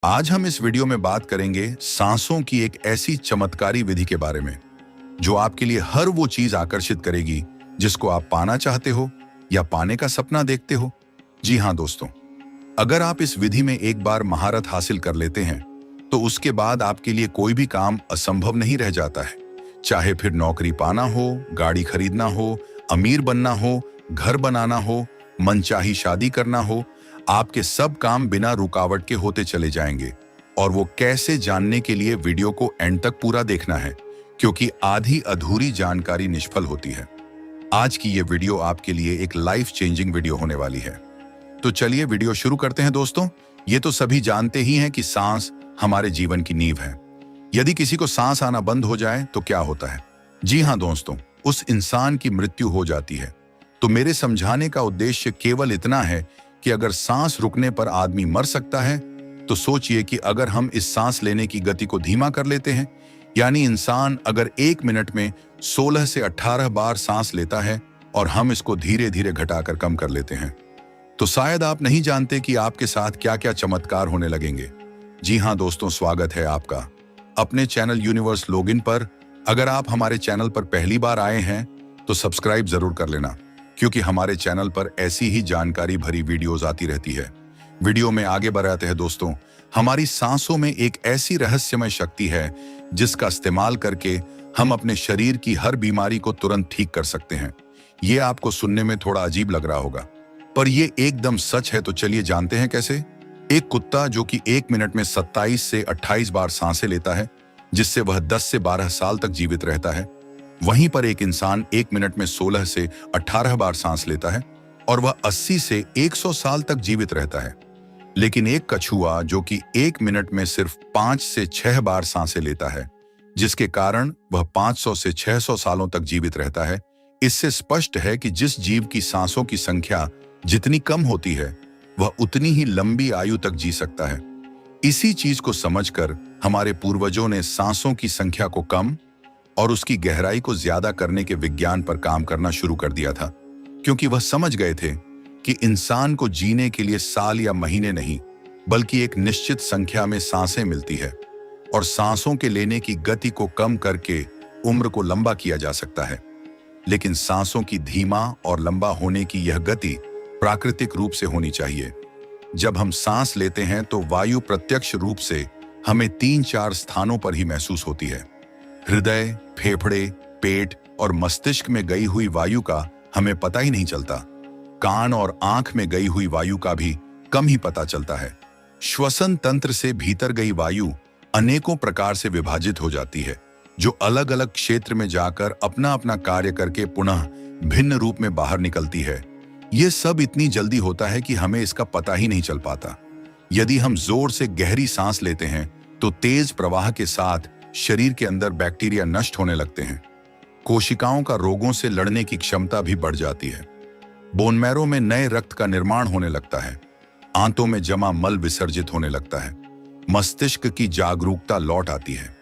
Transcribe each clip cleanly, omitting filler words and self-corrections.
आज हम इस वीडियो में बात करेंगे सांसों की एक ऐसी चमत्कारी विधि के बारे में जो आपके लिए हर वो चीज आकर्षित करेगी जिसको आप पाना चाहते हो या पाने का सपना देखते हो। जी हाँ दोस्तों, अगर आप इस विधि में एक बार महारत हासिल कर लेते हैं तो उसके बाद आपके लिए कोई भी काम असंभव नहीं रह जाता है। चाहे फिर नौकरी पाना हो, गाड़ी खरीदना हो, अमीर बनना हो, घर बनाना हो, मनचाही शादी करना हो, आपके सब काम बिना रुकावट के होते चले जाएंगे। और वो कैसे जानने के लिए वीडियो को एंड तक पूरा देखना है, क्योंकि आधी अधूरी जानकारी निष्फल होती है। आज की ये वीडियो आपके लिए एक लाइफ चेंजिंग वीडियो होने वाली है। तो चलिए वीडियो शुरू करते हैं दोस्तों। ये तो सभी जानते ही हैं कि सांस हमारे जीवन की नींव है। यदि किसी को सांस आना बंद हो जाए तो क्या होता है? जी हाँ दोस्तों, उस इंसान की मृत्यु हो जाती है। तो मेरे समझाने का उद्देश्य केवल इतना है कि अगर सांस रुकने पर आदमी मर सकता है, तो सोचिए कि अगर हम इस सांस लेने की गति को धीमा कर लेते हैं, यानी इंसान अगर 1 मिनट में 16 से 18 बार सांस लेता है और हम इसको धीरे धीरे घटाकर कम कर लेते हैं, तो शायद आप नहीं जानते कि आपके साथ क्या क्या चमत्कार होने लगेंगे। जी हाँ दोस्तों, स्वागत है आपका अपने चैनल यूनिवर्स लॉगिन पर। अगर आप हमारे चैनल पर पहली बार आए हैं तो सब्सक्राइब जरूर कर लेना, क्योंकि हमारे चैनल पर ऐसी ही जानकारी भरी वीडियोस आती रहती है। वीडियो में आगे बढ़ाते हैं दोस्तों। हमारी सांसों में एक ऐसी रहस्यमय शक्ति है जिसका इस्तेमाल करके हम अपने शरीर की हर बीमारी को तुरंत ठीक कर सकते हैं। ये आपको सुनने में थोड़ा अजीब लग रहा होगा, पर ये एकदम सच है। तो चलिए जानते हैं कैसे। एक कुत्ता जो कि 1 मिनट में 27 से 28 बार सांसें लेता है, जिससे वह 10 से 12 साल तक जीवित रहता है। वहीं पर एक इंसान 1 मिनट में 16 से 18 बार सांस लेता है और वह 80 से 100 साल तक जीवित रहता है। लेकिन एक कछुआ जो कि 1 मिनट में सिर्फ 5 से 6 बार सांसें लेता है, जिसके कारण वह 500 से 600 सालों तक जीवित रहता है। इससे स्पष्ट है कि जिस जीव की सांसों की संख्या जितनी कम होती है, वह उतनी ही लंबी आयु तक जी सकता है। इसी चीज को समझकर हमारे पूर्वजों ने सांसों की संख्या को कम और उसकी गहराई को ज्यादा करने के विज्ञान पर काम करना शुरू कर दिया था, क्योंकि वह समझ गए थे कि इंसान को जीने के लिए साल या महीने नहीं, बल्कि एक निश्चित संख्या में सांसें मिलती है, और सांसों के लेने की गति को कम करके उम्र को लंबा किया जा सकता है। लेकिन सांसों की धीमा और लंबा होने की यह गति प्राकृतिक रूप से होनी चाहिए। जब हम सांस लेते हैं तो वायु प्रत्यक्ष रूप से हमें 3-4 स्थानों पर ही महसूस होती है। हृदय, फेफड़े, पेट और मस्तिष्क में गई हुई वायु का हमें पता ही नहीं चलता। कान और आंख में गई हुई वायु का भी कम ही पता चलता है। श्वसन तंत्र से भीतर गई वायु अनेकों प्रकार से विभाजित हो जाती है, जो अलग अलग क्षेत्र में जाकर अपना अपना कार्य करके पुनः भिन्न रूप में बाहर निकलती है। यह सब इतनी जल्दी होता है कि हमें इसका पता ही नहीं चल पाता। यदि हम जोर से गहरी सांस लेते हैं तो तेज प्रवाह के साथ शरीर के अंदर बैक्टीरिया नष्ट होने लगते हैं। कोशिकाओं का रोगों से लड़ने की क्षमता भी बढ़ जाती है। बोन मैरो में नए रक्त का निर्माण होने लगता है। आंतों में जमा मल विसर्जित होने लगता है। मस्तिष्क की जागरूकता लौट आती है,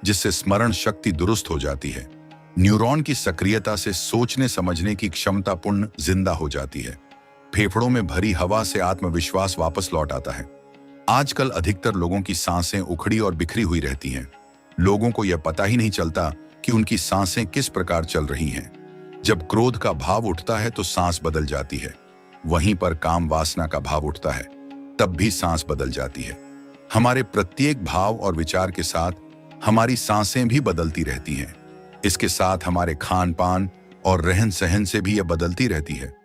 जिससे स्मरण शक्ति दुरुस्त हो जाती है। न्यूरॉन की सक्रियता से सोचने समझने की क्षमता पूर्ण जिंदा हो जाती है। फेफड़ों में भरी हवा से आत्मविश्वास वापस लौट आता है। आजकल अधिकतर लोगों की सांसें उखड़ी और बिखरी हुई रहती हैं। लोगों को यह पता ही नहीं चलता कि उनकी सांसें किस प्रकार चल रही हैं। जब क्रोध का भाव उठता है तो सांस बदल जाती है। वहीं पर काम वासना का भाव उठता है, तब भी सांस बदल जाती है। हमारे प्रत्येक भाव और विचार के साथ हमारी सांसें भी बदलती रहती हैं। इसके साथ हमारे खान पान और रहन सहन से भी यह बदलती रहती है।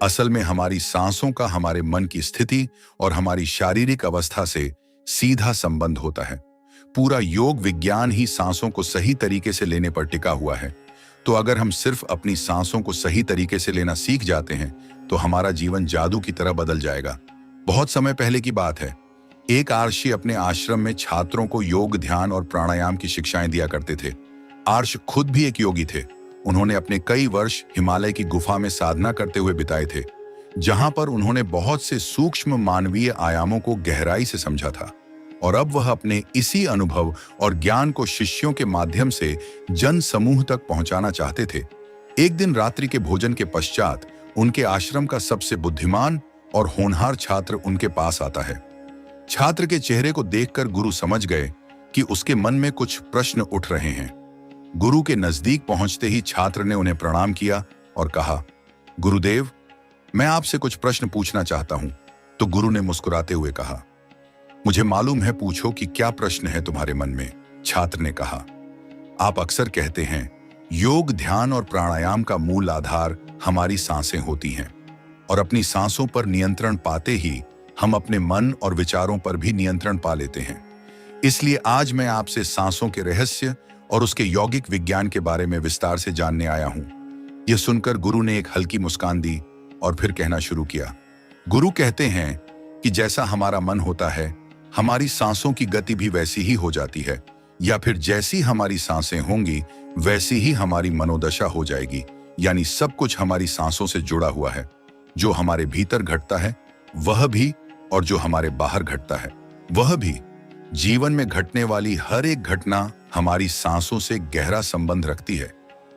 असल में हमारी सांसों का हमारे मन की स्थिति और हमारी शारीरिक अवस्था से सीधा संबंध होता है। पूरा योग विज्ञान ही सांसों को सही तरीके से लेने पर टिका हुआ है। तो अगर हम सिर्फ अपनी सांसों को सही तरीके से लेना सीख जाते हैं तो हमारा जीवन जादू की तरह बदल जाएगा। बहुत समय पहले की बात है। एक आर्षि अपने आश्रम में छात्रों को योग, ध्यान और प्राणायाम की शिक्षाएं दिया करते थे। आर्ष खुद भी एक योगी थे। उन्होंने अपने कई वर्ष हिमालय की गुफा में साधना करते हुए बिताए थे, जहां पर उन्होंने बहुत से सूक्ष्म मानवीय आयामों को गहराई से समझा था। और अब वह अपने इसी अनुभव और ज्ञान को शिष्यों के माध्यम से जन समूह तक पहुंचाना चाहते थे। एक दिन रात्रि के भोजन के पश्चात उनके आश्रम का सबसे बुद्धिमान और होनहार छात्र उनके पास आता है। छात्र के चेहरे को देखकर गुरु समझ गए कि उसके मन में कुछ प्रश्न उठ रहे हैं। गुरु के नजदीक पहुंचते ही छात्र ने उन्हें प्रणाम किया और कहा, गुरुदेव, मैं आपसे कुछ प्रश्न पूछना चाहता हूं। तो गुरु ने मुस्कुराते हुए कहा, मुझे मालूम है, पूछो कि क्या प्रश्न है तुम्हारे मन में। छात्र ने कहा, आप अक्सर कहते हैं योग, ध्यान और प्राणायाम का मूल आधार हमारी सांसें होती हैं और अपनी सांसों पर नियंत्रण पाते ही हम अपने मन और विचारों पर भी नियंत्रण पा लेते हैं। इसलिए आज मैं आपसे सांसों के रहस्य और उसके यौगिक विज्ञान के बारे में विस्तार से जानने आया हूं। यह सुनकर गुरु ने एक हल्की मुस्कान दी और फिर कहना शुरू किया। गुरु कहते हैं कि जैसा हमारा मन होता है, हमारी सांसों की गति भी वैसी ही हो जाती है, या फिर जैसी हमारी सांसें होंगी वैसी ही हमारी मनोदशा हो जाएगी। यानी सब कुछ हमारी सांसों से जुड़ा हुआ है। जो हमारे भीतर घटता है वह भी, और जो हमारे बाहर घटता है वह भी। जीवन में घटने वाली हर एक घटना हमारी सांसों से गहरा संबंध रखती है।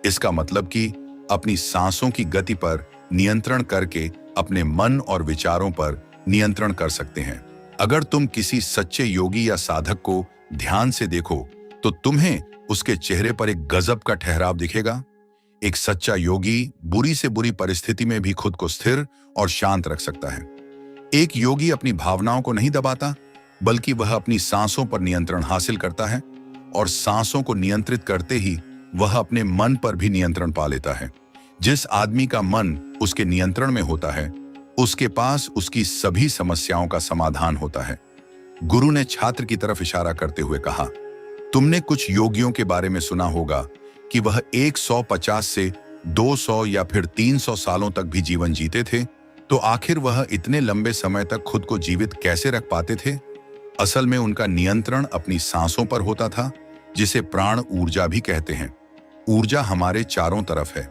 इसका मतलब कि अपनी सांसों की गति पर नियंत्रण करके अपने मन और विचारों पर नियंत्रण कर सकते हैं। अगर तुम किसी सच्चे योगी या साधक को ध्यान से देखो तो तुम्हें उसके चेहरे पर एक गजब का ठहराव दिखेगा। एक सच्चा योगी बुरी से बुरी परिस्थिति में भी खुद को स्थिर और शांत रख सकता है। एक योगी अपनी भावनाओं को नहीं दबाता, बल्कि वह अपनी सांसों पर नियंत्रण हासिल करता है, और सांसों को नियंत्रित करते ही वह अपने मन पर भी नियंत्रण पा लेता है। जिस आदमी का मन उसके नियंत्रण में होता है, उसके पास उसकी सभी समस्याओं का समाधान होता है। गुरु ने छात्र की तरफ इशारा करते हुए कहा, तुमने कुछ योगियों के बारे में सुना होगा कि वह 150 से 200 या फिर 300 सालों तक भी जीवन जीते थे। तो आखिर वह इतने लंबे समय तक खुद को जीवित कैसे रख पाते थे? असल में उनका नियंत्रण अपनी सांसों पर होता था, जिसे प्राण ऊर्जा भी कहते हैं। ऊर्जा हमारे चारों तरफ है।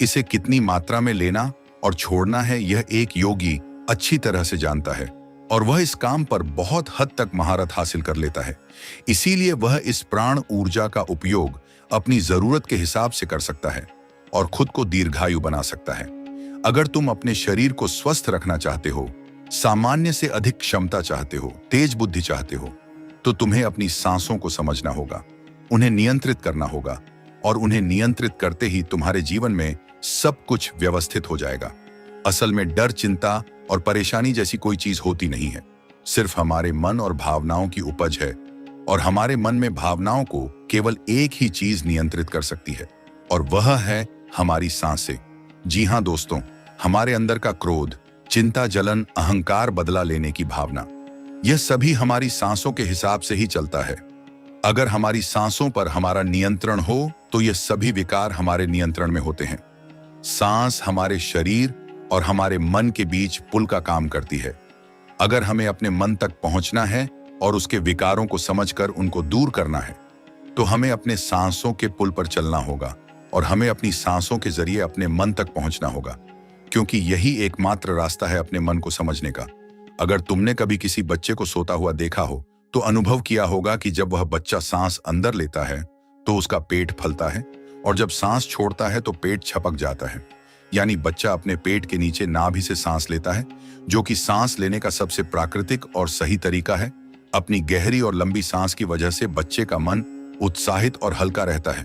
इसे कितनी मात्रा में लेना और छोड़ना है, यह एक योगी अच्छी तरह से जानता है, और वह इस काम पर बहुत हद तक महारत हासिल कर लेता है। इसीलिए वह इस प्राण ऊर्जा का उपयोग अपनी जरूरत के हिसाब से कर सकता है और खुद को दीर्घायु बना सकता है। अगर तुम अपने शरीर को स्वस्थ रखना चाहते हो, सामान्य से अधिक क्षमता चाहते हो, तेज बुद्धि चाहते हो, तो तुम्हें अपनी सांसों को समझना होगा, उन्हें नियंत्रित करना होगा, और उन्हें नियंत्रित करते ही तुम्हारे जीवन में सब कुछ व्यवस्थित हो जाएगा। असल में डर, चिंता और परेशानी जैसी कोई चीज होती नहीं है, सिर्फ हमारे मन और भावनाओं की उपज है। और हमारे मन में भावनाओं को केवल एक ही चीज नियंत्रित कर सकती है, और वह है हमारी सांसें। जी हाँ दोस्तों, हमारे अंदर का क्रोध, चिंता, जलन, अहंकार, बदला लेने की भावना, यह सभी हमारी सांसों के हिसाब से ही चलता है। अगर हमारी सांसों पर हमारा नियंत्रण हो तो ये सभी विकार हमारे नियंत्रण में होते हैं। सांस हमारे शरीर और हमारे मन के बीच पुल का काम करती है। अगर हमें अपने मन तक पहुंचना है और उसके विकारों को समझकर उनको दूर करना है, तो हमें अपने सांसों के पुल पर चलना होगा, और हमें अपनी सांसों के जरिए अपने मन तक पहुंचना होगा, क्योंकि यही एकमात्र रास्ता है अपने मन को समझने का। अगर तुमने कभी किसी बच्चे को सोता हुआ देखा हो तो अनुभव किया होगा कि जब वह बच्चा सांस अंदर लेता है तो उसका पेट फलता है, और जब सांस छोड़ता है तो पेट छपक जाता है। यानी बच्चा अपने पेट के नीचे नाभि से सांस लेता है, जो कि सांस लेने का सबसे प्राकृतिक और सही तरीका है। अपनी गहरी और लंबी सांस की वजह से बच्चे का मन उत्साहित और हल्का रहता है,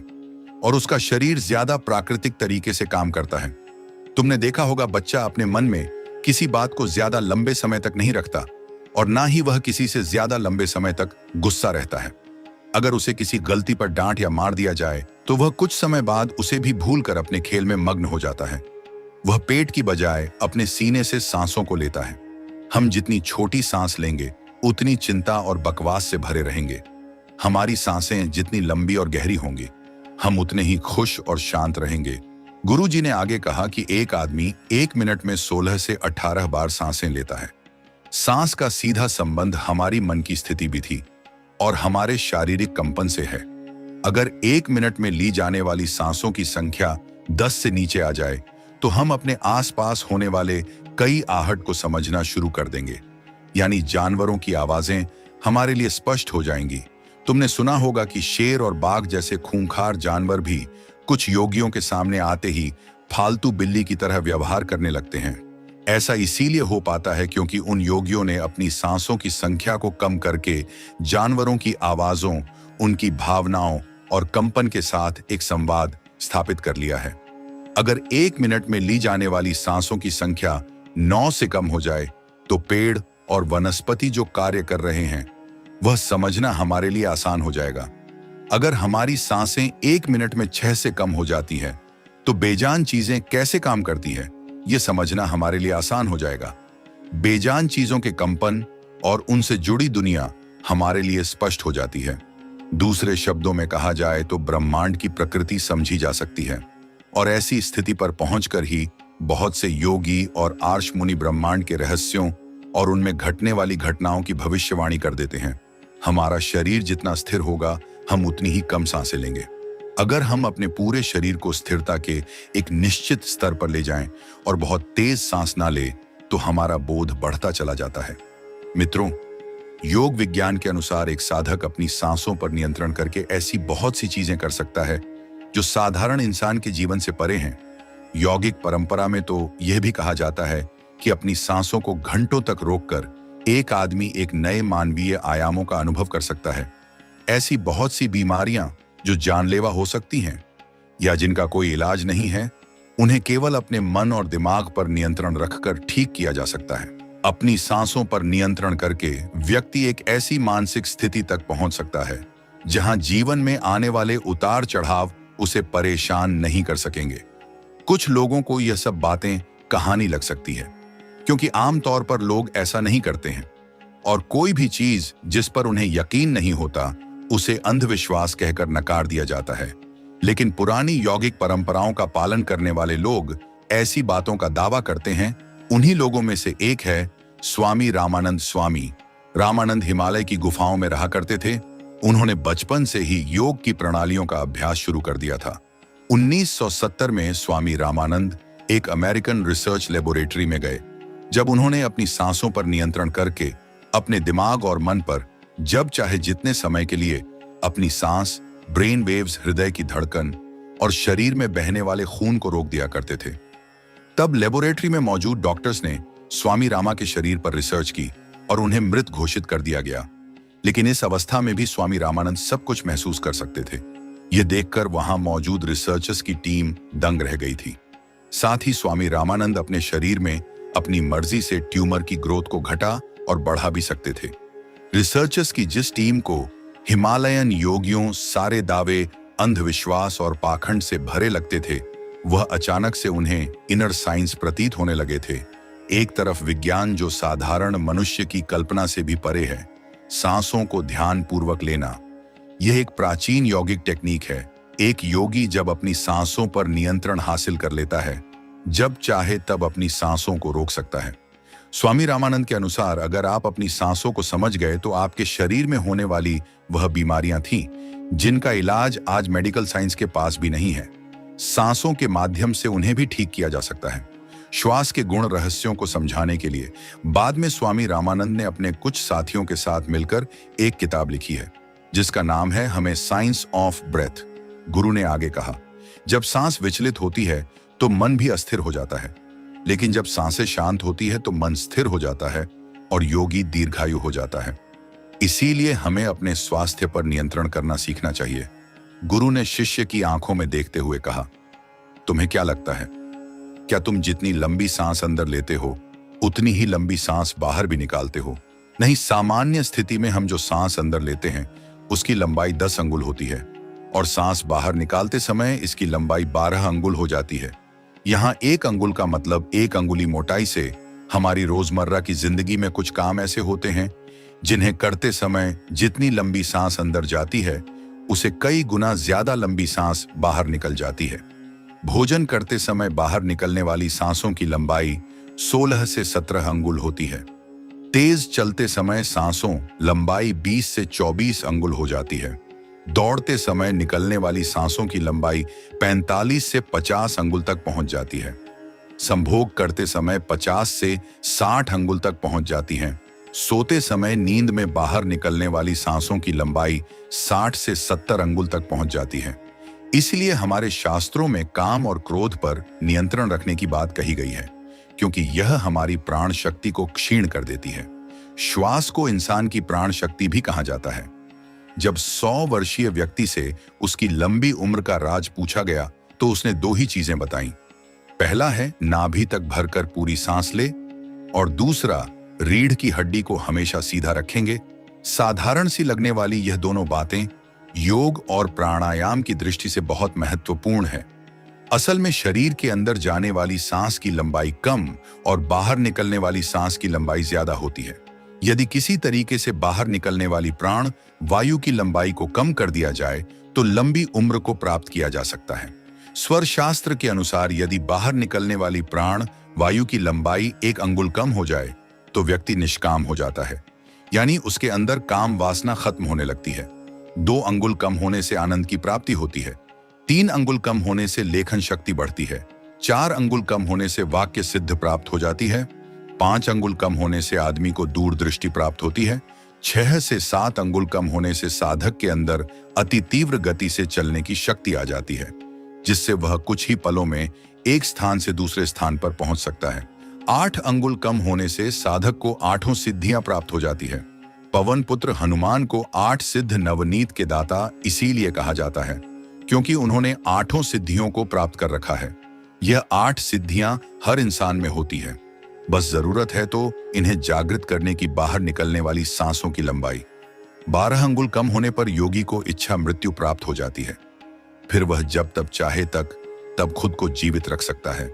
और उसका शरीर ज्यादा प्राकृतिक तरीके से काम करता है। तुमने देखा होगा, बच्चा अपने मन में किसी बात को ज्यादा लंबे समय तक नहीं रखता, और ना ही वह किसी से ज्यादा लंबे समय तक गुस्सा रहता है। अगर उसे किसी गलती पर डांट या मार दिया जाए तो वह कुछ समय बाद उसे भी भूलकर अपने खेल में मग्न हो जाता है। वह पेट की बजाय अपने सीने से सांसों को लेता है। हम जितनी छोटी सांस लेंगे उतनी चिंता और बकवास से भरे रहेंगे। हमारी सांसें जितनी लंबी और गहरी होंगी, हम उतने ही खुश और शांत रहेंगे। गुरुजी ने आगे कहा कि एक आदमी 1 मिनट में 16 से 18 बार सांसें लेता है। सांस का सीधा संबंध हमारी मन की स्थिति भी थी और हमारे शारीरिक कंपन से है। अगर 1 मिनट में ली जाने वाली सांसों की संख्या 10 से नीचे आ जाए तो हम अपने आसपास होने वाले कई आहट को समझना शुरू कर देंगे। यानी जानवरों की आवाजें हमारे लिए स्पष्ट हो जाएंगी। तुमने सुना होगा कि शेर और बाघ जैसे खूंखार जानवर भी कुछ योगियों के सामने आते ही फालतू बिल्ली की तरह व्यवहार करने लगते हैं। ऐसा इसीलिए हो पाता है क्योंकि उन योगियों ने अपनी सांसों की संख्या को कम करके जानवरों की आवाजों, उनकी भावनाओं और कंपन के साथ एक संवाद स्थापित कर लिया है। अगर 1 मिनट में ली जाने वाली सांसों की संख्या 9 से कम हो जाए तो पेड़ और वनस्पति जो कार्य कर रहे हैं वह समझना हमारे लिए आसान हो जाएगा। अगर हमारी सांसें 1 मिनट में 6 से कम हो जाती है तो बेजान चीजें कैसे काम करती है ये समझना हमारे लिए आसान हो जाएगा। बेजान चीजों के कंपन और उनसे जुड़ी दुनिया हमारे लिए स्पष्ट हो जाती है। दूसरे शब्दों में कहा जाए तो ब्रह्मांड की प्रकृति समझी जा सकती है और ऐसी स्थिति पर पहुंचकर ही बहुत से योगी और आर्ष मुनि ब्रह्मांड के रहस्यों और उनमें घटने वाली घटनाओं की भविष्यवाणी कर देते हैं। हमारा शरीर जितना स्थिर होगा हम उतनी ही कम सांसें लेंगे। अगर हम अपने पूरे शरीर को स्थिरता के एक निश्चित स्तर पर ले जाएं और बहुत तेज सांस ना ले तो हमारा बोध बढ़ता चला जाता है। मित्रों, योग विज्ञान के अनुसार एक साधक अपनी सांसों पर नियंत्रण करके ऐसी बहुत सी चीजें कर सकता है जो साधारण इंसान के जीवन से परे हैं। यौगिक परंपरा में तो यह भी कहा जाता है कि अपनी सांसों को घंटों तक रोककर एक आदमी एक नए मानवीय आयामों का अनुभव कर सकता है। ऐसी बहुत सी बीमारियां जो जानलेवा हो सकती हैं या जिनका कोई इलाज नहीं है, उन्हें केवल अपने मन और दिमाग पर नियंत्रण रखकर ठीक किया जा सकता है। अपनी सांसों पर नियंत्रण करके व्यक्ति एक ऐसी मानसिक स्थिति तक पहुंच सकता है जहां जीवन में आने वाले उतार चढ़ाव उसे परेशान नहीं कर सकेंगे। कुछ लोगों को यह सब बातें कहानी लग सकती है क्योंकि आमतौर पर लोग ऐसा नहीं करते हैं और कोई भी चीज जिस पर उन्हें यकीन नहीं होता उसे अंधविश्वास कहकर नकार दिया जाता है। लेकिन पुरानी यौगिक परंपराओं का पालन करने वाले लोग ऐसी बातों का दावा करते हैं। उन्हीं लोगों में से एक है स्वामी रामानंद स्वामी। रामानंद हिमालय की गुफाओं में रहा करते थे। उन्होंने बचपन से ही योग की प्रणालियों का अभ्यास शुरू कर दिया था। 1970 में स्वामी रामानंद एक अमेरिकन रिसर्च लेबोरेटरी में गए। जब उन्होंने अपनी सांसों पर नियंत्रण करके अपने दिमाग और मन पर जब चाहे जितने समय के लिए अपनी सांस, ब्रेन वेव्स, हृदय की धड़कन और शरीर में बहने वाले खून को रोक दिया करते थे, तब लेबोरेटरी में मौजूद डॉक्टर्स ने स्वामी रामा के शरीर पर रिसर्च की और उन्हें मृत घोषित कर दिया गया। लेकिन इस अवस्था में भी स्वामी रामानंद सब कुछ महसूस कर सकते थे। यह देखकर वहां मौजूद रिसर्चर्स की टीम दंग रह गई थी। साथ ही स्वामी रामानंद अपने शरीर में अपनी मर्जी से ट्यूमर की ग्रोथ को घटा और बढ़ा भी सकते थे। रिसर्चर्स की जिस टीम को हिमालयन योगियों सारे दावे, अंधविश्वास और पाखंड से भरे लगते थे, वह अचानक से उन्हें इनर साइंस प्रतीत होने लगे थे। एक तरफ विज्ञान जो साधारण मनुष्य की कल्पना से भी परे है, सांसों को ध्यान पूर्वक लेना, यह एक प्राचीन यौगिक टेक्निक है। एक योगी जब अपनी सांसों पर नियंत्रण हासिल कर लेता है, जब चाहे तब अपनी सांसों को रोक सकता है। स्वामी रामानंद के अनुसार अगर आप अपनी सांसों को समझ गए तो आपके शरीर में होने वाली वह बीमारियां थीं जिनका इलाज आज मेडिकल साइंस के पास भी नहीं है, सांसों के माध्यम से उन्हें भी ठीक किया जा सकता है। श्वास के गुण रहस्यों को समझाने के लिए बाद में स्वामी रामानंद ने अपने कुछ साथियों के साथ मिलकर एक किताब लिखी है जिसका नाम है हमें साइंस ऑफ ब्रेथ। गुरु ने आगे कहा, जब सांस विचलित होती है तो मन भी अस्थिर हो जाता है, लेकिन जब सांसें शांत होती है तो मन स्थिर हो जाता है और योगी दीर्घायु हो जाता है। इसीलिए हमें अपने स्वास्थ्य पर नियंत्रण करना सीखना चाहिए। गुरु ने शिष्य की आंखों में देखते हुए कहा, तुम्हें क्या लगता है, क्या तुम जितनी लंबी सांस अंदर लेते हो उतनी ही लंबी सांस बाहर भी निकालते हो? नहीं, सामान्य स्थिति में हम जो सांस अंदर लेते हैं उसकी लंबाई 10 अंगुल होती है और सांस बाहर निकालते समय इसकी लंबाई 12 अंगुल हो जाती है। यहाँ 1 अंगुल का मतलब 1 अंगुली मोटाई से हमारी रोजमर्रा की जिंदगी में कुछ काम ऐसे होते हैं जिन्हें करते समय जितनी लंबी सांस अंदर जाती है उसे कई गुना ज्यादा लंबी सांस बाहर निकल जाती है। भोजन करते समय बाहर निकलने वाली सांसों की लंबाई 16 से 17 अंगुल होती है। तेज चलते समय सांसों लंबाई 20 से 24 अंगुल हो जाती है। दौड़ते समय निकलने वाली सांसों की लंबाई 45 से 50 अंगुल तक पहुंच जाती है। संभोग करते समय 50 से 60 अंगुल तक पहुंच जाती है। सोते समय नींद में बाहर निकलने वाली सांसों की लंबाई 60 से 70 अंगुल तक पहुंच जाती है। इसलिए हमारे शास्त्रों में काम और क्रोध पर नियंत्रण रखने की बात कही गई है, क्योंकि यह हमारी प्राण शक्ति को क्षीण कर देती है। श्वास को इंसान की प्राण शक्ति भी कहा जाता है। जब 100 वर्षीय व्यक्ति से उसकी लंबी उम्र का राज पूछा गया तो उसने दो ही चीजें बताई। पहला है नाभि तक भरकर पूरी सांस ले, और दूसरा रीढ़ की हड्डी को हमेशा सीधा रखेंगे। साधारण सी लगने वाली यह दोनों बातें योग और प्राणायाम की दृष्टि से बहुत महत्वपूर्ण है। असल में शरीर के अंदर जाने वाली सांस की लंबाई कम और बाहर निकलने वाली सांस की लंबाई ज्यादा होती है। यदि किसी तरीके से बाहर निकलने वाली प्राण वायु की लंबाई को कम कर दिया जाए तो लंबी उम्र को प्राप्त किया जा सकता है। स्वर शास्त्र के अनुसार यदि बाहर निकलने वाली प्राण वायु की लंबाई 1 अंगुल कम हो जाए तो व्यक्ति निष्काम हो जाता है, यानी उसके अंदर काम वासना खत्म होने लगती है। 2 अंगुल कम होने से आनंद की प्राप्ति होती है। 3 अंगुल कम होने से लेखन शक्ति बढ़ती है। 4 अंगुल कम होने से वाक्य सिद्ध प्राप्त हो जाती है। 5 अंगुल कम होने से आदमी को दूरदृष्टि प्राप्त होती है। 6 से 7 अंगुल कम होने से साधक के अंदर अति तीव्र गति से चलने की शक्ति आ जाती है, जिससे वह कुछ ही पलों में एक स्थान से दूसरे स्थान पर पहुंच सकता है। 8 अंगुल कम होने से साधक को 8 सिद्धियां प्राप्त हो जाती है। पवन पुत्र हनुमान को 8 सिद्ध नवनीत के दाता इसीलिए कहा जाता है क्योंकि उन्होंने 8 सिद्धियों को प्राप्त कर रखा है। यह 8 सिद्धियां हर इंसान में होती है, बस जरूरत है तो इन्हें जागृत करने की बाहर निकलने वाली सांसों की लंबाई। 12 अंगुल कम होने पर योगी को इच्छा मृत्यु प्राप्त हो जाती है। फिर वह जब तब चाहे तब खुद को जीवित रख सकता है,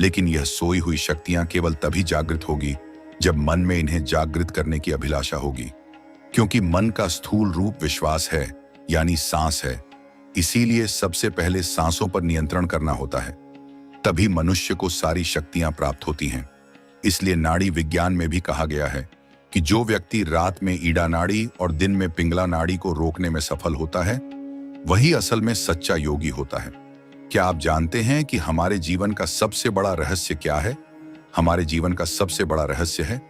लेकिन यह सोई हुई शक्तियां केवल तभी जागृत होगी जब मन में इन्हें जागृत करने की अभिलाषा होगी, क्योंकि मन का स्थूल रूप विश्वास है, यानी सांस है। इसीलिए सबसे पहले सांसों पर नियंत्रण करना होता है, तभी मनुष्य को सारी शक्तियां प्राप्त होती हैं। इसलिए नाड़ी विज्ञान में भी कहा गया है कि जो व्यक्ति रात में ईड़ा नाड़ी और दिन में पिंगला नाड़ी को रोकने में सफल होता है, वही असल में सच्चा योगी होता है। क्या आप जानते हैं कि हमारे जीवन का सबसे बड़ा रहस्य क्या है? हमारे जीवन का सबसे बड़ा रहस्य है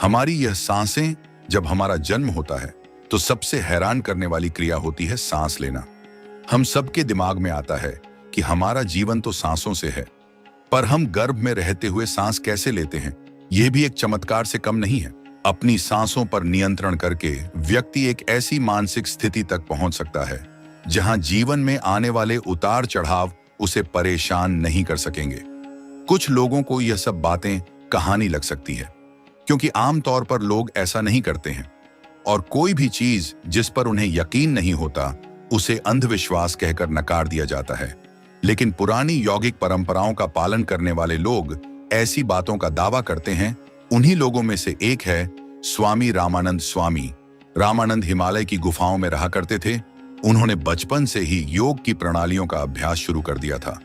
हमारी यह सांसें। जब हमारा जन्म होता है तो सबसे हैरान करने वाली क्रिया होती है सांस लेना। हम सबके दिमाग में आता है कि हमारा जीवन तो सांसों से है, पर हम गर्भ में रहते हुए सांस कैसे लेते हैं, यह भी एक चमत्कार से कम नहीं है। अपनी सांसों पर नियंत्रण करके व्यक्ति एक ऐसी मानसिक स्थिति तक पहुंच सकता है जहां जीवन में आने वाले उतार चढ़ाव उसे परेशान नहीं कर सकेंगे। कुछ लोगों को यह सब बातें कहानी लग सकती है, क्योंकि आमतौर पर लोग ऐसा नहीं करते हैं, और कोई भी चीज जिस पर उन्हें यकीन नहीं होता उसे अंधविश्वास कहकर नकार दिया जाता है। लेकिन पुरानी यौगिक परंपराओं का पालन करने वाले लोग ऐसी बातों का दावा करते हैं। उन्हीं लोगों में से एक है स्वामी रामानंद। स्वामी रामानंद हिमालय की गुफाओं में रहा करते थे। उन्होंने बचपन से ही योग की प्रणालियों का अभ्यास शुरू कर दिया था।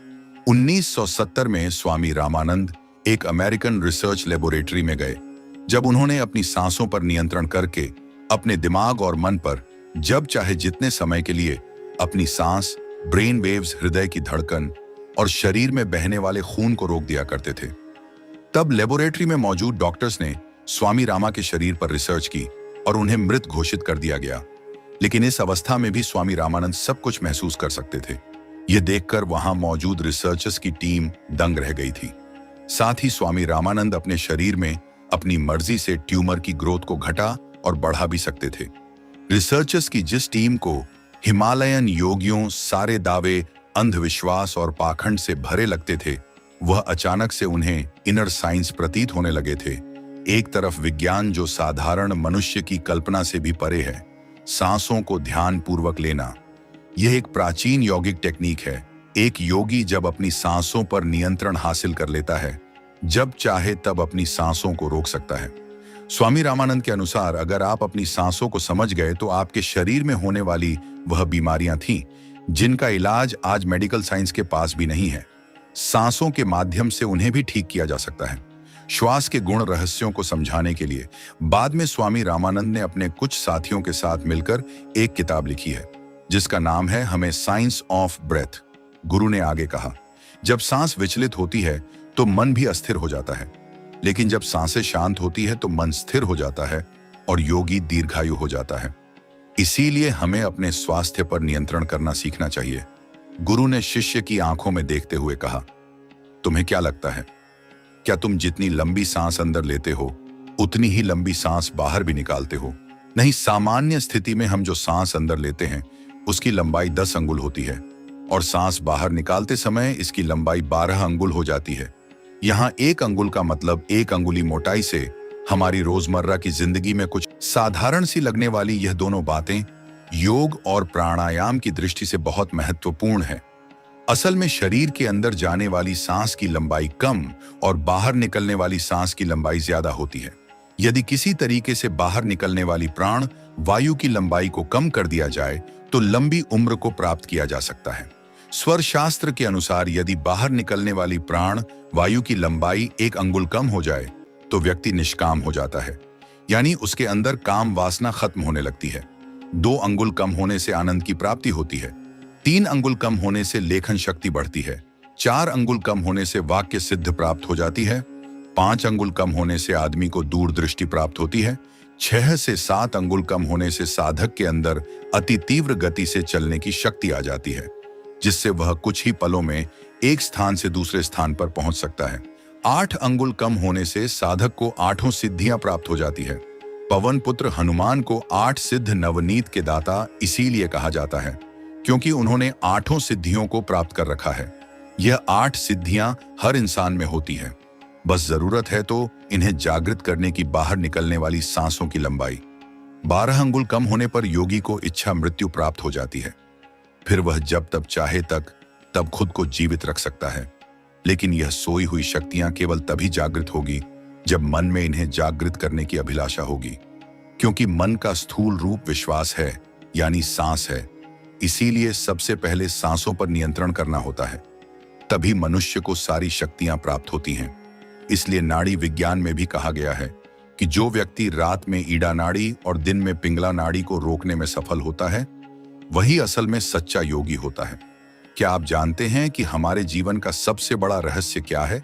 1970 में स्वामी रामानंद एक अमेरिकन रिसर्च लेबोरेटरी में गए। जब उन्होंने अपनी सांसों पर नियंत्रण करके अपने दिमाग और मन पर जब चाहे जितने समय के लिए अपनी सांस, ब्रेन वेव्स, हृदय की धड़कन और शरीर में बहने वाले खून को रोक दिया करते थे, तब लेबोरेटरी में मौजूद डॉक्टर्स ने स्वामी रामा के शरीर पर रिसर्च की और उन्हें मृत घोषित कर दिया गया। लेकिन इस अवस्था में भी स्वामी रामानंद सब कुछ महसूस कर सकते थे। यह देखकर वहां मौजूद रिसर्चर्स की टीम दंग रह गई थी। साथ ही स्वामी रामानंद अपने शरीर में अपनी मर्जी से ट्यूमर की ग्रोथ को घटा और बढ़ा भी सकते थे। रिसर्चर्स की जिस टीम को हिमालयन योगियों सारे दावे, अंधविश्वास और पाखंड से भरे लगते थे, वह अचानक से उन्हें इनर साइंस प्रतीत होने लगे थे। एक तरफ विज्ञान जो साधारण मनुष्य की कल्पना से भी परे है, सांसों को ध्यान पूर्वक लेना, यह एक प्राचीन यौगिक टेक्निक है। एक योगी जब अपनी सांसों पर नियंत्रण हासिल कर लेता है, जब चाहे तब अपनी सांसों को रोक सकता है। स्वामी रामानंद के अनुसार अगर आप अपनी सांसों को समझ गए तो आपके शरीर में होने वाली वह बीमारियां थीं जिनका इलाज आज मेडिकल साइंस के पास भी नहीं है, सांसों के माध्यम से उन्हें भी ठीक किया जा सकता है। श्वास के गुण रहस्यों को समझाने के लिए बाद में स्वामी रामानंद ने अपने कुछ साथियों के साथ मिलकर एक किताब लिखी है जिसका नाम है हमें साइंस ऑफ ब्रेथ। गुरु ने आगे कहा, जब सांस विचलित होती है तो मन भी अस्थिर हो जाता है, लेकिन जब सांसें शांत होती है तो मन स्थिर हो जाता है और योगी दीर्घायु हो जाता है। इसीलिए हमें अपने स्वास्थ्य पर नियंत्रण करना सीखना चाहिए। गुरु ने शिष्य की आंखों में देखते हुए कहा, तुम्हें क्या लगता है क्या तुम जितनी लंबी सांस अंदर लेते हो उतनी ही लंबी सांस बाहर भी निकालते हो? नहीं, सामान्य स्थिति में हम जो सांस अंदर लेते हैं उसकी लंबाई 10 अंगुल होती है और सांस बाहर निकालते समय इसकी लंबाई 12 अंगुल हो जाती है। यहाँ 1 अंगुल का मतलब 1 अंगुली मोटाई से हमारी रोजमर्रा की जिंदगी में कुछ साधारण सी लगने वाली यह दोनों बातें योग और प्राणायाम की दृष्टि से बहुत महत्वपूर्ण है। असल में शरीर के अंदर जाने वाली सांस की लंबाई कम और बाहर निकलने वाली सांस की लंबाई ज्यादा होती है। यदि किसी तरीके से बाहर निकलने वाली प्राण वायु की लंबाई को कम कर दिया जाए तो लंबी उम्र को प्राप्त किया जा सकता है। स्वर शास्त्र के अनुसार यदि बाहर निकलने वाली प्राण वायु की लंबाई 1 अंगुल कम हो जाए तो व्यक्ति निष्काम हो जाता है, यानी उसके अंदर काम वासना खत्म होने लगती है। 2 अंगुल कम होने से आनंद की प्राप्ति होती है। 3 अंगुल कम होने से लेखन शक्ति बढ़ती है। 4 अंगुल कम होने से वाक्य सिद्ध प्राप्त हो जाती है। 5 अंगुल कम होने से आदमी को दूरदृष्टि प्राप्त होती है। 6 से 7 अंगुल कम होने से साधक के अंदर अति तीव्र गति से चलने की शक्ति आ जाती है, जिससे वह कुछ ही पलों में एक स्थान से दूसरे स्थान पर पहुंच सकता है। 8 अंगुल कम होने से साधक को 8 सिद्धियां प्राप्त हो जाती है। पवन पुत्र हनुमान को 8 सिद्ध नवनीत के दाता इसीलिए कहा जाता है क्योंकि उन्होंने 8 सिद्धियों को प्राप्त कर रखा है। यह 8 सिद्धियां हर इंसान में होती है, बस जरूरत है तो इन्हें जागृत करने की बाहर निकलने वाली सांसों की लंबाई। 12 अंगुल कम होने पर योगी को इच्छा मृत्यु प्राप्त हो जाती है। फिर वह जब तब चाहे तब खुद को जीवित रख सकता है, लेकिन यह सोई हुई शक्तियां केवल तभी जागृत होगी जब मन में इन्हें जागृत करने की अभिलाषा होगी, क्योंकि मन का स्थूल रूप विश्वास है, यानी सांस है। इसीलिए सबसे पहले सांसों पर नियंत्रण करना होता है, तभी मनुष्य को सारी शक्तियां प्राप्त होती हैं। इसलिए नाड़ी विज्ञान में भी कहा गया है कि जो व्यक्ति रात में ईड़ा नाड़ी और दिन में पिंगला नाड़ी को रोकने में सफल होता है वही असल में सच्चा योगी होता है। क्या आप जानते हैं कि हमारे जीवन का सबसे बड़ा रहस्य क्या है?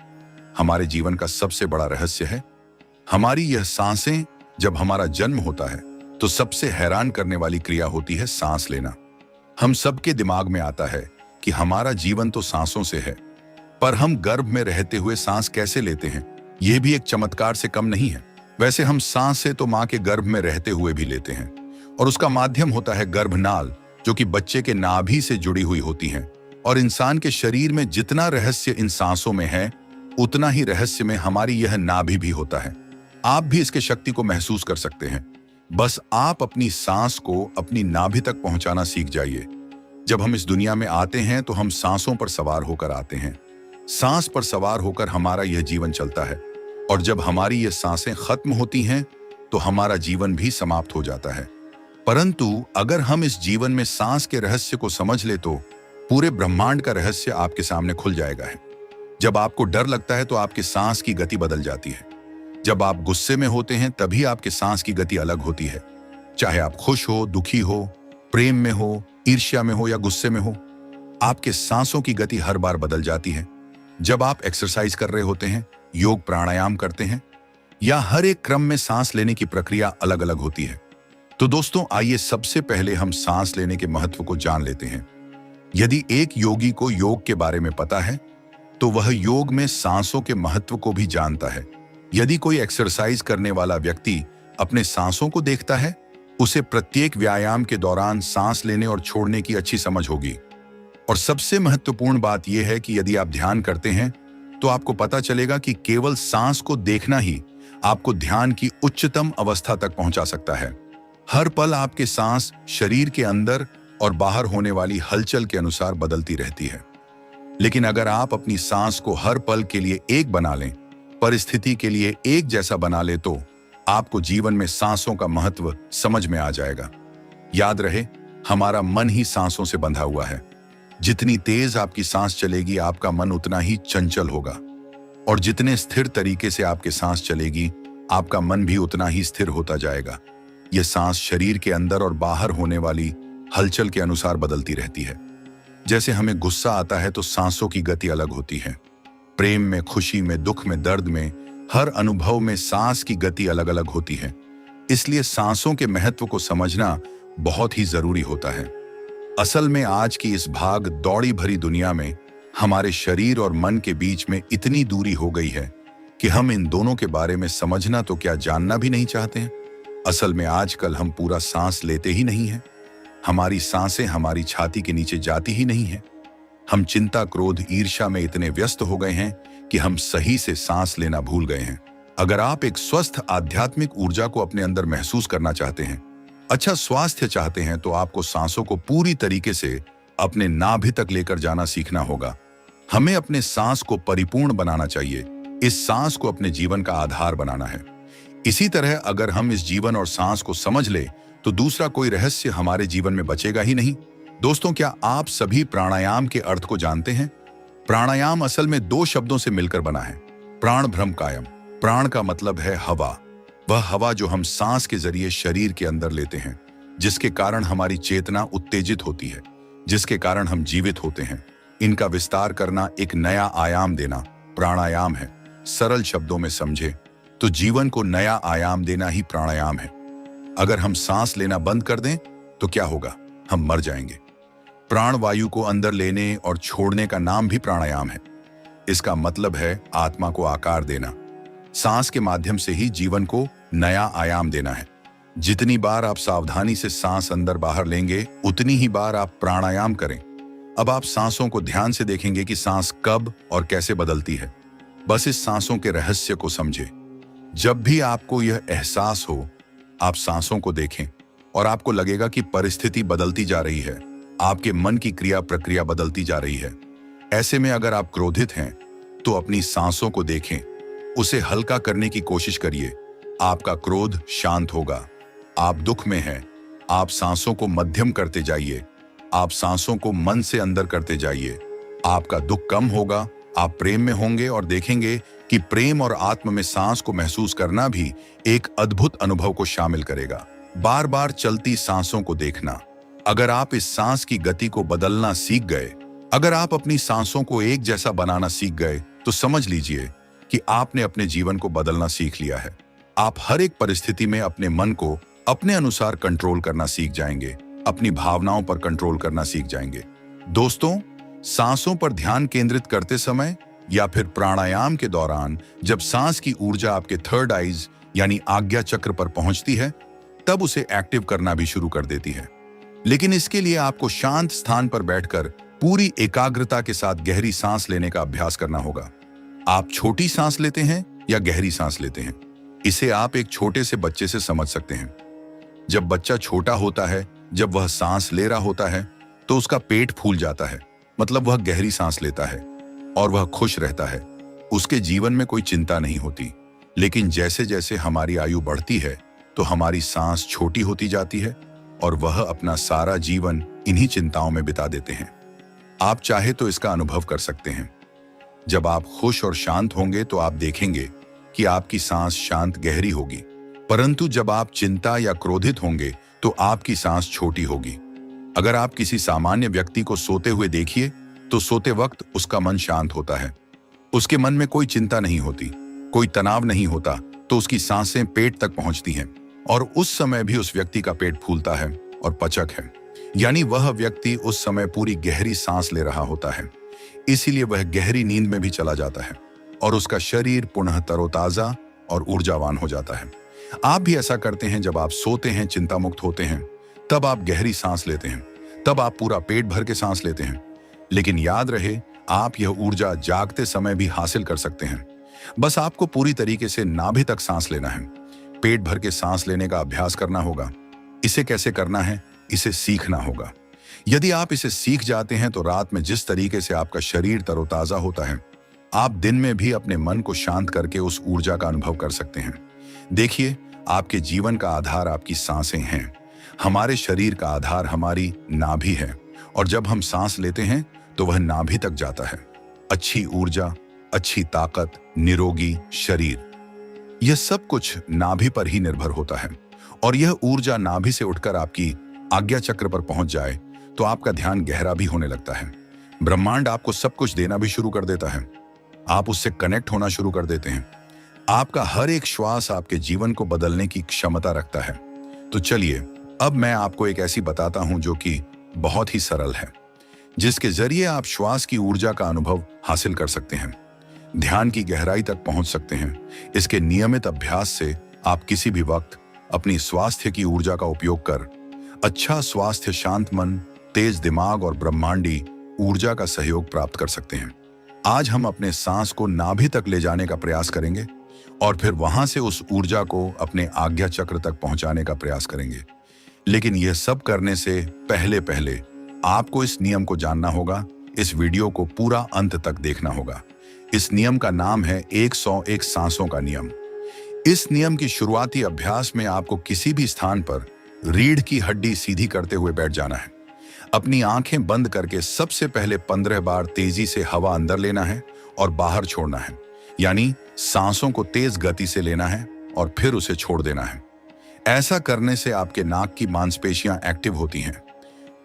हमारे जीवन का सबसे बड़ा रहस्य है हमारी यह सांसें। जब हमारा जन्म होता है तो सबसे हैरान करने वाली क्रिया होती है सांस लेना। हम सबके दिमाग में आता है कि हमारा जीवन तो सांसों से है, पर हम गर्भ में रहते हुए सांस कैसे लेते हैं, यह भी एक चमत्कार से कम नहीं है। वैसे हम सांस से तो मां के गर्भ में रहते हुए भी लेते हैं, और उसका माध्यम होता है गर्भनाल, जो कि बच्चे के नाभि से जुड़ी हुई होती है। और इंसान के शरीर में जितना रहस्य इन सांसों में है उतना ही रहस्य में हमारी यह नाभि भी होता है। आप भी इसके शक्ति को महसूस कर सकते हैं, बस आप अपनी सांस को अपनी नाभि तक पहुंचाना सीख जाइए। जब हम इस दुनिया में आते हैं तो हम सांसों पर सवार होकर आते हैं। सांस पर सवार होकर हमारा यह जीवन चलता है, और जब हमारी ये सांसें खत्म होती हैं तो हमारा जीवन भी समाप्त हो जाता है। परंतु अगर हम इस जीवन में सांस के रहस्य को समझ ले तो पूरे ब्रह्मांड का रहस्य आपके सामने खुल जाएगा है। जब आपको डर लगता है तो आपकी सांस की गति बदल जाती है। जब आप गुस्से में होते हैं तभी आपके सांस की गति अलग होती है। चाहे आप खुश हो, दुखी हो, प्रेम में हो, ईर्ष्या में हो या गुस्से में हो, आपके सांसों की गति हर बार बदल जाती है। जब आप एक्सरसाइज कर रहे होते हैं, योग प्राणायाम करते हैं, या हर एक क्रम में सांस लेने की प्रक्रिया अलग अलग होती है। तो दोस्तों, आइए सबसे पहले हम सांस लेने के महत्व को जान लेते हैं। यदि एक योगी को योग के बारे में पता है तो वह योग में सांसों के महत्व को भी जानता है। यदि कोई एक्सरसाइज करने वाला व्यक्ति अपने सांसों को देखता है, उसे प्रत्येक व्यायाम के दौरान सांस लेने और छोड़ने की अच्छी समझ होगी। और सबसे महत्वपूर्ण बात यह है कि यदि आप ध्यान करते हैं तो आपको पता चलेगा कि केवल सांस को देखना ही आपको ध्यान की उच्चतम अवस्था तक पहुंचा सकता है। हर पल आपके सांस शरीर के अंदर और बाहर होने वाली हलचल के अनुसार बदलती रहती है। लेकिन अगर आप अपनी सांस को हर पल के लिए एक बना लें, परिस्थिति के लिए एक जैसा बना ले, तो आपको जीवन में सांसों का महत्व समझ में आ जाएगा। याद रहे, हमारा मन ही सांसों से बंधा हुआ है। जितनी तेज आपकी सांस चलेगी, आपका मन उतना ही चंचल होगा, और जितने स्थिर तरीके से आपकी सांस चलेगी, आपका मन भी उतना ही स्थिर होता जाएगा। यह सांस शरीर के अंदर और बाहर होने वाली हलचल के अनुसार बदलती रहती है। जैसे हमें गुस्सा आता है तो सांसों की गति अलग होती है। प्रेम में, खुशी में, दुख में, दर्द में, हर अनुभव में सांस की गति अलग अलग होती है। इसलिए सांसों के महत्व को समझना बहुत ही जरूरी होता है। असल में आज की इस भाग दौड़ी भरी दुनिया में हमारे शरीर और मन के बीच में इतनी दूरी हो गई है कि हम इन दोनों के बारे में समझना तो क्या जानना भी नहीं चाहते हैं। असल में आजकल हम पूरा सांस लेते ही नहीं हैं। हमारी सांसें हमारी छाती के नीचे जाती ही नहीं हैं। हम चिंता, क्रोध, ईर्ष्या में इतने व्यस्त हो गए हैं कि हम सही से सांस लेना भूल गए हैं। अगर आप एक स्वस्थ आध्यात्मिक ऊर्जा को अपने अंदर महसूस करना चाहते हैं, अच्छा स्वास्थ्य चाहते हैं, तो आपको सांसों को पूरी तरीके से अपने नाभि तक लेकर जाना सीखना होगा। हमें अपने सांस को परिपूर्ण बनाना चाहिए। इस सांस को अपने जीवन का आधार बनाना है। इसी तरह अगर हम इस जीवन और सांस को समझ ले तो दूसरा कोई रहस्य हमारे जीवन में बचेगा ही नहीं। दोस्तों, क्या आप सभी प्राणायाम के अर्थ को जानते हैं? प्राणायाम असल में दो शब्दों से मिलकर बना है, प्राण भ्रम कायम। प्राण का मतलब है हवा, वह हवा जो हम सांस के जरिए शरीर के अंदर लेते हैं, जिसके कारण हमारी चेतना उत्तेजित होती है, जिसके कारण हम जीवित होते हैं। इनका विस्तार करना, एक नया आयाम देना, प्राणायाम है। सरल शब्दों में समझे तो जीवन को नया आयाम देना ही प्राणायाम है। अगर हम सांस लेना बंद कर दें तो क्या होगा? हम मर जाएंगे। प्राण वायु को अंदर लेने और छोड़ने का नाम भी प्राणायाम है। इसका मतलब है आत्मा को आकार देना। सांस के माध्यम से ही जीवन को नया आयाम देना है। जितनी बार आप सावधानी से सांस अंदर बाहर लेंगे, उतनी ही बार आप प्राणायाम करें। अब आप सांसों को ध्यान से देखेंगे कि सांस कब और कैसे बदलती है। बस इस सांसों के रहस्य को समझें। जब भी आपको यह एहसास हो, आप सांसों को देखें और आपको लगेगा कि परिस्थिति बदलती जा रही है, आपके मन की क्रिया प्रक्रिया बदलती जा रही है। ऐसे में अगर आप क्रोधित हैं तो अपनी सांसों को देखें, उसे हल्का करने की कोशिश करिए। आपका क्रोध शांत होगा। आप दुख में हैं, आप सांसों को मध्यम करते जाइए। आप सांसों को मन से अंदर करते जाइए। आपका दुख कम होगा, आप प्रेम में होंगे और देखेंगे कि प्रेम और आत्म में सांस को महसूस करना भी एक अद्भुत अनुभव को शामिल करेगा। बार बार चलती सांसों को देखना। अगर आप इस सांस की गति को बदलना सीख गए, अगर आप अपनी सांसों को एक जैसा बनाना सीख गए, तो समझ लीजिए कि आपने अपने जीवन को बदलना सीख लिया है। आप हर एक परिस्थिति में अपने मन को अपने अनुसार कंट्रोल करना सीख जाएंगे, अपनी भावनाओं पर कंट्रोल करना सीख जाएंगे। दोस्तों, सांसों पर ध्यान केंद्रित करते समय या फिर प्राणायाम के दौरान जब सांस की ऊर्जा आपके थर्ड आईज यानी आज्ञा चक्र पर पहुंचती है, तब उसे एक्टिव करना भी शुरू कर देती है। लेकिन इसके लिए आपको शांत स्थान पर बैठकर पूरी एकाग्रता के साथ गहरी सांस लेने का अभ्यास करना होगा। आप छोटी सांस लेते हैं या गहरी सांस लेते हैं, इसे आप एक छोटे से बच्चे से समझ सकते हैं। जब बच्चा छोटा होता है, जब वह सांस ले रहा होता है, तो उसका पेट फूल जाता है, मतलब वह गहरी सांस लेता है और वह खुश रहता है। उसके जीवन में कोई चिंता नहीं होती। लेकिन जैसे जैसे हमारी आयु बढ़ती है तो हमारी सांस छोटी होती जाती है और वह अपना सारा जीवन इन्हीं चिंताओं में बिता देते हैं। आप चाहे तो इसका अनुभव कर सकते हैं। जब आप खुश और शांत होंगे तो आप देखेंगे कि आपकी सांस शांत गहरी होगी, परंतु जब आप चिंता या क्रोधित होंगे तो आपकी सांस छोटी होगी। अगर आप किसी सामान्य व्यक्ति को सोते हुए देखिए तो सोते वक्त उसका मन शांत होता है। उसके मन में कोई चिंता नहीं होती, कोई तनाव नहीं होता, तो उसकी सांसें पेट तक पहुंचती हैं और उस समय भी उस व्यक्ति का पेट फूलता है और पचक है, यानी वह व्यक्ति उस समय पूरी गहरी सांस ले रहा होता है। इसीलिए वह गहरी नींद में भी चला जाता है और उसका शरीर पुनः तरोताजा और ऊर्जावान हो जाता है। आप भी ऐसा करते हैं। जब आप सोते हैं, चिंता मुक्त होते हैं, तब आप गहरी सांस लेते हैं, तब आप पूरा पेट भर के सांस लेते हैं। लेकिन याद रहे, आप यह ऊर्जा जागते समय भी हासिल कर सकते हैं। बस आपको पूरी तरीके से नाभि तक सांस लेना है। पेट भर के सांस लेने का अभ्यास करना होगा। इसे कैसे करना है, इसे सीखना होगा। यदि आप इसे सीख जाते हैं तो रात में जिस तरीके से आपका शरीर तरोताजा होता है, आप दिन में भी अपने मन को शांत करके उस ऊर्जा का अनुभव कर सकते हैं। देखिए, आपके जीवन का आधार आपकी सांसें हैं। हमारे शरीर का आधार हमारी नाभि है और जब हम सांस लेते हैं तो वह नाभि तक जाता है। अच्छी ऊर्जा, अच्छी ताकत, निरोगी शरीर, यह सब कुछ नाभि पर ही निर्भर होता है। और यह ऊर्जा नाभि से उठकर आपकी आज्ञा चक्र पर पहुंच जाए तो आपका ध्यान गहरा भी होने लगता है। ब्रह्मांड आपको सब कुछ देना भी शुरू कर देता है। आप उससे कनेक्ट होना शुरू कर देते हैं। आपका हर एक श्वास आपके जीवन को बदलने की क्षमता रखता है। तो चलिए, अब मैं आपको एक ऐसी बताता हूं जो कि बहुत ही सरल है, जिसके जरिए आप श्वास की ऊर्जा का अनुभव हासिल कर सकते हैं। ध्यान की गहराई तक पहुंच सकते हैं। इसके नियमित अभ्यास से आप किसी भी वक्त अपनी स्वास्थ्य की ऊर्जा का उपयोग कर अच्छा स्वास्थ्य, शांत मन, तेज दिमाग और ब्रह्मांडी ऊर्जा का सहयोग प्राप्त कर सकते हैं। आज हम अपने सांस को नाभि तक ले जाने का प्रयास करेंगे और फिर वहां से उस ऊर्जा को अपने आज्ञा चक्र तक पहुंचाने का प्रयास करेंगे। लेकिन यह सब करने से पहले पहले आपको इस नियम को जानना होगा। इस वीडियो को पूरा अंत तक देखना होगा। इस नियम का नाम है 101 सांसों का नियम। इस नियम की शुरुआती अभ्यास में आपको किसी भी स्थान पर रीढ़ की हड्डी सीधी करते हुए बैठ जाना है। अपनी आंखें बंद करके सबसे पहले 15 बार तेजी से हवा अंदर लेना है और बाहर छोड़ना है, यानी सांसों को तेज गति से लेना है और फिर उसे छोड़ देना है। ऐसा करने से आपके नाक की मांसपेशियां एक्टिव होती हैं।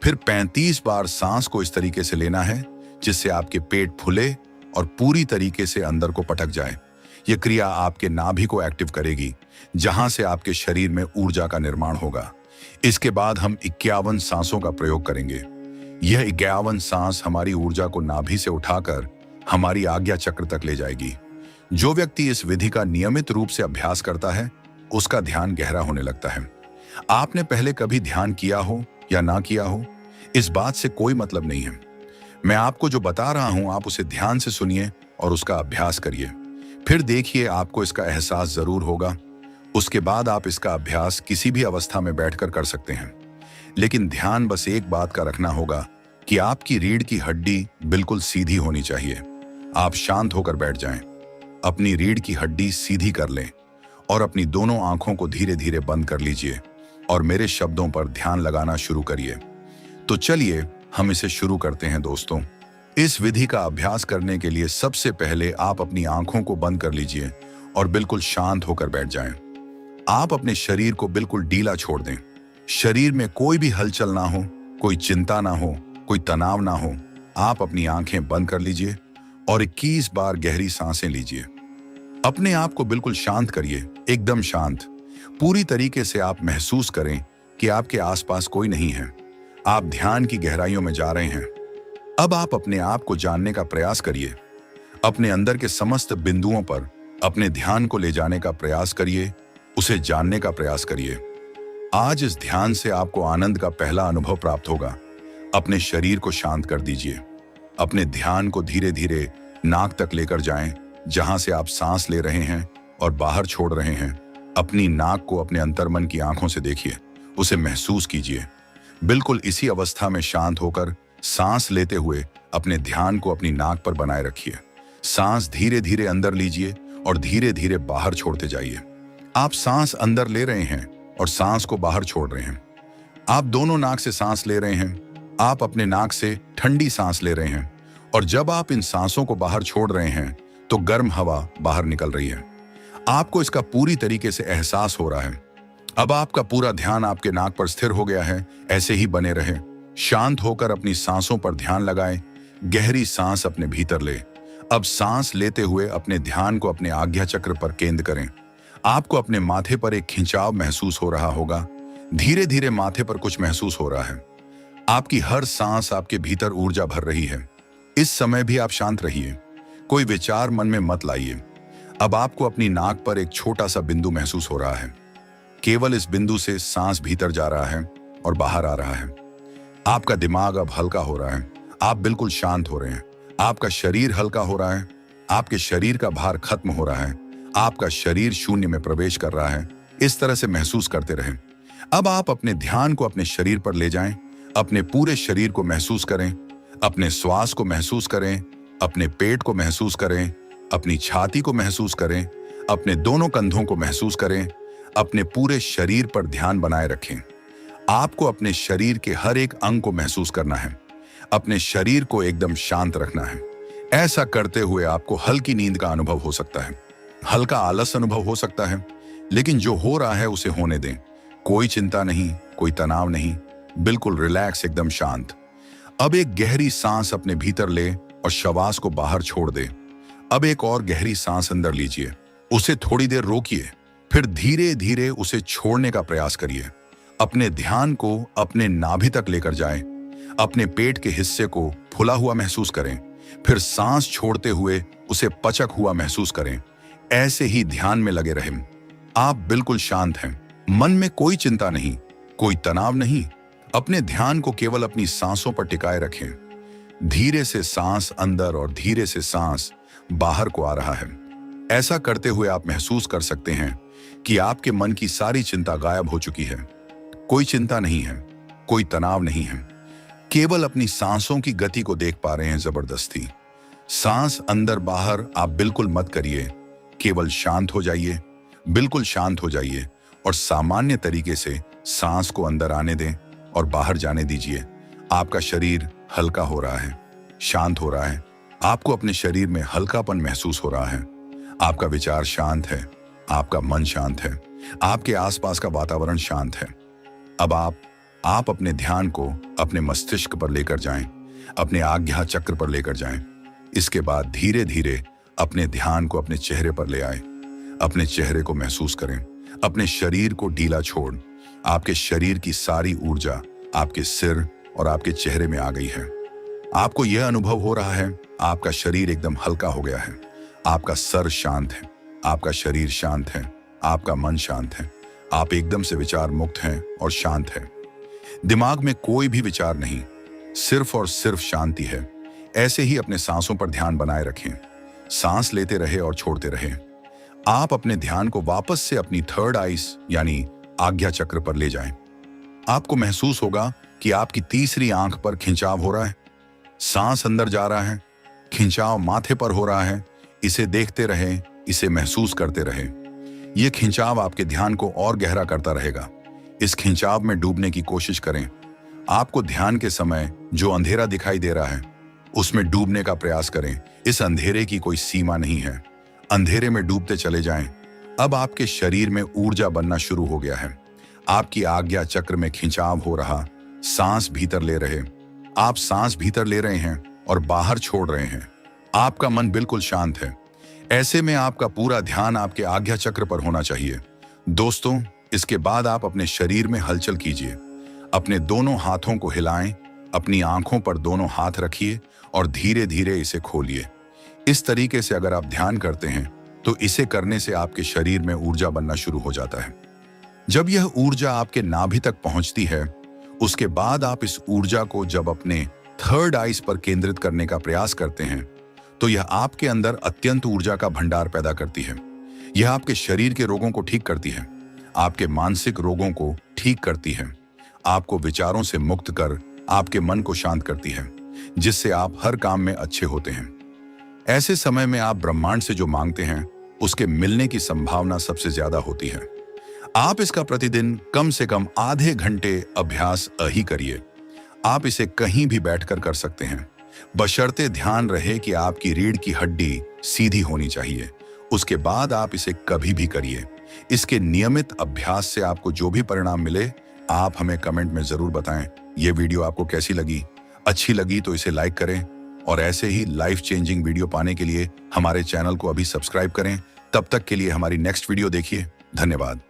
फिर 35 बार सांस को इस तरीके से लेना है जिससे आपके पेट फूले और पूरी तरीके से अंदर को पटक जाए। यह क्रिया आपके नाभि को एक्टिव करेगी, जहां से आपके शरीर में ऊर्जा का निर्माण होगा। इसके बाद हम 51 सांसों का प्रयोग करेंगे। यह 51 सांस हमारी ऊर्जा को नाभि से उठाकर हमारी आज्ञा चक्र तक ले जाएगी। जो व्यक्ति इस विधि का नियमित रूप से अभ्यास करता है, उसका ध्यान गहरा होने लगता है। आपने पहले कभी ध्यान किया हो या ना किया हो, इस बात से कोई मतलब नहीं है। मैं आपको जो बता रहा हूं, आप उसे ध्यान से सुनिए और उसका अभ्यास करिए। फिर देखिए, आपको इसका एहसास जरूर होगा। उसके बाद आप इसका अभ्यास किसी भी अवस्था में बैठकर कर सकते हैं। लेकिन ध्यान बस एक बात का रखना होगा कि आपकी रीढ़ की हड्डी बिल्कुल सीधी होनी चाहिए। आप शांत होकर बैठ जाएं, अपनी रीढ़ की हड्डी सीधी कर लें और अपनी दोनों आंखों को धीरे धीरे बंद कर लीजिए और मेरे शब्दों पर ध्यान लगाना शुरू करिए। तो चलिए हम इसे शुरू करते हैं दोस्तों। इस विधि का अभ्यास करने के लिए सबसे पहले आप अपनी आंखों को बंद कर लीजिए और बिल्कुल शांत होकर बैठ जाएं। आप अपने शरीर को बिल्कुल ढीला छोड़ दें। शरीर में कोई भी हलचल ना हो, कोई चिंता ना हो, कोई तनाव ना हो। आप अपनी आंखें बंद कर लीजिए और 21 बार गहरी सांसें लीजिए। अपने आप को बिल्कुल शांत करिए, एकदम शांत। पूरी तरीके से आप महसूस करें कि आपके आसपास कोई नहीं है। आप ध्यान की गहराइयों में जा रहे हैं। अब आप अपने आप को जानने का प्रयास करिए। अपने अंदर के समस्त बिंदुओं पर अपने ध्यान को ले जाने का प्रयास करिए, उसे जानने का प्रयास करिए। आज इस ध्यान से आपको आनंद का पहला अनुभव प्राप्त होगा। अपने शरीर को शांत कर दीजिए। अपने ध्यान को धीरे धीरे नाक तक लेकर जाएं, जहां से आप सांस ले रहे हैं और बाहर छोड़ रहे हैं। अपनी नाक को अपने अंतर्मन की आंखों से देखिए, उसे महसूस कीजिए। बिल्कुल इसी अवस्था में शांत होकर सांस लेते हुए अपने ध्यान को अपनी नाक पर बनाए रखिए। सांस धीरे धीरे अंदर लीजिए और धीरे धीरे बाहर छोड़ते जाइए। आप सांस अंदर ले रहे हैं और सांस को बाहर छोड़ रहे हैं। आप दोनों नाक से सांस ले रहे हैं। आप अपने नाक से ठंडी सांस ले रहे हैं और जब आप इन सांसों को बाहर छोड़ रहे हैं तो गर्म हवा बाहर निकल रही है। आपको इसका पूरी तरीके से एहसास हो रहा है। अब आपका पूरा ध्यान आपके नाक पर स्थिर हो गया है। ऐसे ही बने रहें। शांत होकर अपनी सांसों पर ध्यान लगाएं। गहरी सांस अपने भीतर ले। अब सांस लेते हुए अपने ध्यान को अपने आज्ञा चक्र पर केंद्र करें। आपको अपने माथे पर एक खिंचाव महसूस हो रहा होगा। धीरे धीरे माथे पर कुछ महसूस हो रहा है। आपकी हर सांस आपके भीतर ऊर्जा भर रही है। इस समय भी आप शांत रहिए, कोई विचार मन में मत लाइए। अब आपको अपनी नाक पर एक छोटा सा बिंदु महसूस हो रहा है। केवल इस बिंदु से सांस भीतर जा रहा है और बाहर आ रहा है। आपका दिमाग अब हल्का हो रहा है। आप बिल्कुल शांत हो रहे हैं। आपका शरीर हल्का हो रहा है। आपके शरीर का भार खत्म हो रहा है। आपका शरीर शून्य में प्रवेश कर रहा है। इस तरह से महसूस करते रहें। अब आप अपने ध्यान को अपने शरीर पर ले जाएं। अपने पूरे शरीर को महसूस करें। अपने श्वास को महसूस करें। अपने पेट को महसूस करें। अपनी छाती को महसूस करें। अपने दोनों कंधों को महसूस करें। अपने पूरे शरीर पर ध्यान बनाए रखें। आपको अपने शरीर के हर एक अंग को महसूस करना है। अपने शरीर को एकदम शांत रखना है। ऐसा करते हुए आपको हल्की नींद का अनुभव हो सकता है, हल्का आलस अनुभव हो सकता है, लेकिन जो हो रहा है उसे होने दें। कोई चिंता नहीं, कोई तनाव नहीं, बिल्कुल रिलैक्स, एकदम शांत। अब एक गहरी सांस अपने भीतर ले और श्वास को बाहर छोड़ दे। अब एक और गहरी सांस अंदर लीजिए, उसे थोड़ी देर रोकिए, फिर धीरे धीरे उसे छोड़ने का प्रयास करिए। अपने ध्यान को अपने नाभि तक लेकर जाएं। अपने पेट के हिस्से को फुला हुआ महसूस करें। फिर सांस छोड़ते हुए उसे पचक हुआ महसूस करें। ऐसे ही ध्यान में लगे रहें। आप बिल्कुल शांत हैं, मन में कोई चिंता नहीं, कोई तनाव नहीं। अपने ध्यान को केवल अपनी सांसों पर टिकाए रखें। धीरे से सांस अंदर और धीरे से सांस बाहर को आ रहा है। ऐसा करते हुए आप महसूस कर सकते हैं कि आपके मन की सारी चिंता गायब हो चुकी है। कोई चिंता नहीं है, कोई तनाव नहीं है, केवल अपनी सांसों की गति को देख पा रहे हैं जबरदस्ती। सांस अंदर बाहर आप बिल्कुल मत करिए, केवल शांत हो जाइए, बिल्कुल शांत हो जाइए और सामान्य तरीके से सांस को अंदर आने दें और बाहर जाने दीजिए। आपका शरीर हल्का हो रहा है, शांत हो रहा है। आपको अपने शरीर में हल्कापन महसूस हो रहा है। आपका विचार शांत है, आपका मन शांत है, आपके आसपास का वातावरण शांत है। अब आप अपने ध्यान को अपने मस्तिष्क पर लेकर जाएं, अपने आज्ञा चक्र पर लेकर जाएं। इसके बाद धीरे धीरे अपने ध्यान को अपने चेहरे पर ले आए। अपने चेहरे को महसूस करें, अपने शरीर को ढीला छोड़। आपके शरीर की सारी ऊर्जा आपके सिर और आपके चेहरे में आ गई है। आपको यह अनुभव हो रहा है, आपका शरीर एकदम हल्का हो गया है। आपका सर शांत है, आपका शरीर शांत है, आपका मन शांत है। आप एकदम से विचार मुक्त हैं और शांत हैं। दिमाग में कोई भी विचार नहीं, सिर्फ और सिर्फ शांति है। ऐसे ही अपने सांसों पर ध्यान बनाए रखें। सांस लेते रहे और छोड़ते रहे। आप अपने ध्यान को वापस से अपनी थर्ड आइज यानी आज्ञा चक्र पर ले जाएं। आपको महसूस होगा कि आपकी तीसरी आंख पर खिंचाव हो रहा है। सांस अंदर जा रहा है, खिंचाव माथे पर हो रहा है। इसे देखते रहें, इसे महसूस करते रहें। यह खिंचाव आपके ध्यान को और गहरा करता रहेगा। इस खिंचाव में डूबने की कोशिश करें। आपको ध्यान के समय जो अंधेरा दिखाई दे रहा है उसमें डूबने का प्रयास करें। इस अंधेरे की कोई सीमा नहीं है। अंधेरे में डूबते चले जाएं। अब आपके शरीर में ऊर्जा बनना शुरू हो गया है। आपकी आज्ञा चक्र में खिंचाव हो रहा। सांस भीतर ले रहे, आप सांस भीतर ले रहे हैं और बाहर छोड़ रहे हैं। आपका मन बिल्कुल शांत है। ऐसे में आपका पूरा ध्यान आपके आज्ञा चक्र पर होना चाहिए। दोस्तों, इसके बाद आप अपने शरीर में हलचल कीजिए। अपने दोनों हाथों को हिलाएं, अपनी आंखों पर दोनों हाथ रखिए और धीरे धीरे इसे खोलिए। इस तरीके से अगर आप ध्यान करते हैं तो इसे करने से आपके शरीर में ऊर्जा बनना शुरू हो जाता है। जब यह ऊर्जा आपके नाभि तक पहुंचती है, उसके बाद आप इस ऊर्जा को जब अपने थर्ड आइज पर केंद्रित करने का प्रयास करते हैं तो यह आपके अंदर अत्यंत ऊर्जा का भंडार पैदा करती है। यह आपके शरीर के रोगों को ठीक करती है, आपके मानसिक रोगों को ठीक करती है, आपको विचारों से मुक्त कर आपके मन को शांत करती है, जिससे आप हर काम में अच्छे होते हैं। ऐसे समय में आप ब्रह्मांड से जो मांगते हैं उसके मिलने की संभावना सबसे ज्यादा होती है। आप इसका प्रतिदिन कम से कम आधे घंटे अभ्यास ही करिए। आप इसे कहीं भी बैठकर कर सकते हैं, बशर्ते ध्यान रहे कि आपकी रीढ़ की हड्डी सीधी होनी चाहिए। उसके बाद आप इसे कभी भी करिए। इसके नियमित अभ्यास से आपको जो भी परिणाम मिले, आप हमें कमेंट में जरूर बताएं। ये वीडियो आपको कैसी लगी? अच्छी लगी तो इसे लाइक करें और ऐसे ही लाइफ चेंजिंग वीडियो पाने के लिए हमारे चैनल को अभी सब्सक्राइब करें। तब तक के लिए हमारी नेक्स्ट वीडियो देखिए। धन्यवाद।